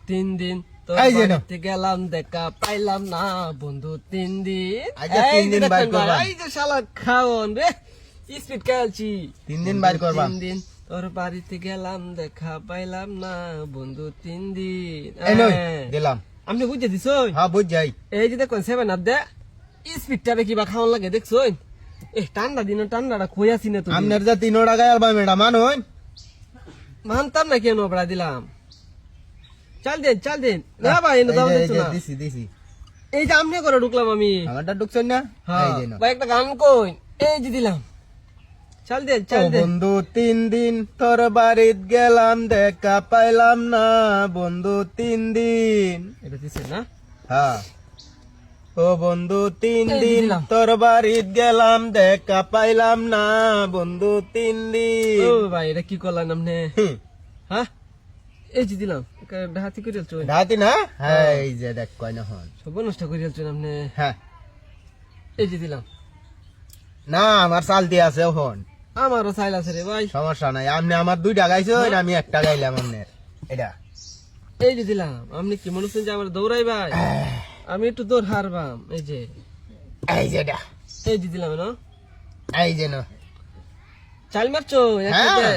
তিন দিন তোর এই যে নাও। বাড়িতে গেলাম দেখা পাইলাম না বন্ধু তিন দিন আচ্ছা, 3 দিন বাইর করবা। এই যে শালা খাওন রে স্পিড খেলছি 3 দিন বাইর করবা। 3 দিন তোর বাড়িতে গেলাম দেখা পাইলাম না বন্ধু 3 দিন এই লই দিলাম। আপনি বুঝে দিছই হ্যাঁ বুঝ যাই। এই যে দেখুন 7 আপ দে স্পিডটা কিবা খাওয়ান লাগে দেখছই ঠান্ডা দিন ঠান্ডাটা খইয়াছি না তুমি আমনের যা 3 টাকা আলবা ম্যাডাম আনুন। মানতাম না কেন বড়া দিলাম চাল দেন না ভাই এনে দাও দিছ না দিছি। এই যে আমনে করে ঢুকলাম আমি আমারটা ঢুকছেন না? হ্যাঁ এই যে নাও। ভাই একটা গান কই এই যে দিলাম চাল ও দেন বন্ধু 3 দিন তোর বাড়িত গেলাম দেখা পাইলাম না বন্ধু 3 দিন। এটা দিছে না হ্যাঁ ও বন্ধু 3 এই দিন দিলাম। তোর বাড়িত গেলাম দেখা পাইলাম না বন্ধু 3 ও দিন। ভাই এটা কি করলেন আপনি হ্যাঁ এই যে দিলাম ডাহাতি করে চল রাতি না? হ্যাঁ এই যে দেখ কয় না হন। সব নষ্ট করে চল আপনি হ্যাঁ এই যে দিলাম না আমার চাল দিয়ে আছে হন। আমারও চাইল আছে রে ভাই সমস্যা নাই। আপনি আমার 2 টাকা গাইছেন আমি 1 টাকা গাইলাম আপনার। এটা এই যে দিলাম আপনি কি মনে হচ্ছেন যে আমার দৌড়াই ভাই আমি একটু দৌড় হারবাম এই যে এই যে এটা এই যে দিলাম না এই যে না চাল মারছো একসাথে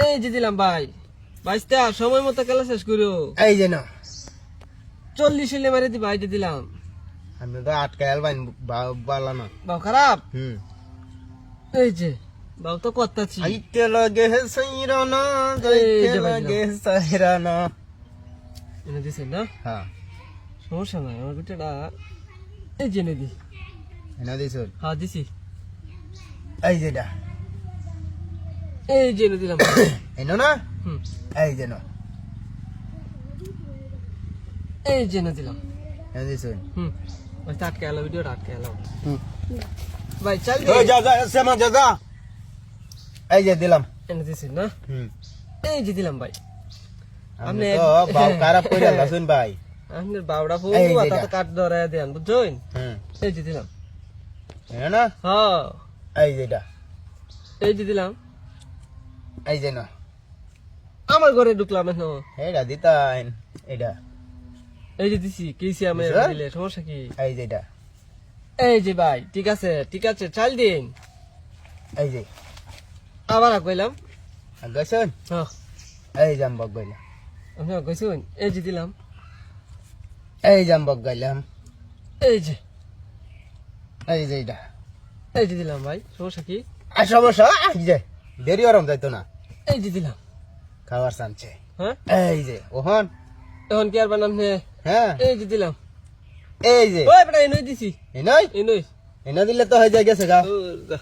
এই যে দিলাম ভাই বাইশটা সময় মতো খেলা শেষ করো এই যে না 40 এলে মারি দিবা এই যে দিলাম আমি তো আটকায় আলবাইন বালা না। বাউ খারাপ হুম এই যে বাউ তো করতাছি আইতে লাগে সাইরানা এই যাইতে যে লাগে সাইরানা। এনে দিছেন না হ্যাঁ সমস্যা নাই আমার গুটেটা এই যে এনে দি এনে দিছুন। হ্যাঁ দিছি এই যে এটা এই যে এনে দিলাম এনো না? হুম এই যে না এই যে এনে দিলাম এনে দিছুন। হুম ওই আটকে এলো ভিডিওটা আটকে এলো হুম ভাই চাল ওই যা যা সেমা যা যা। এই যে দিলাম। এনে দিছেন না হুম এই যে দিলাম ভাই আপনি তো বাউ খারাপ কইরা লাসুন ভাই। আপনার বাবড়া ফু এই যে আতা এটা। কাট ধরায় দেন বুঝছেন হুম এই যে দিলাম এনো না? হ্যাঁ এই যে এটা এই যে দিলাম এই যে না আমার ঘরে ঢুকলাম এখন এইটা দিতাইন। এটা এই যে দিছি কেসি আমি দিছো? দিলে সমস্যা কি এই যে এটা এই যে ভাই ঠিক আছে চাল দিন এই যে আবার কইলাম গেছুন। হ্যাঁ এই জাম্বক গইলাম। আপনি কইছেন এই যে দিলাম এই জাম্বক গইলাম। এই যে এই যে এটা এই যে দিলাম ভাই সমস্যা কি আর সমস্যা এই যে দেরি ওরম যাইতো না এই যে দিলাম খাবার সানছে। হ্যাঁ এই যে ওহন। এখন কি আর বানাম নে হ্যাঁ এই যে দিলাম এই যে ওই বেটা এনই দিছি এনই এনই এনে দিলে তো হয়ে যায় গেছে গা। ও, যা।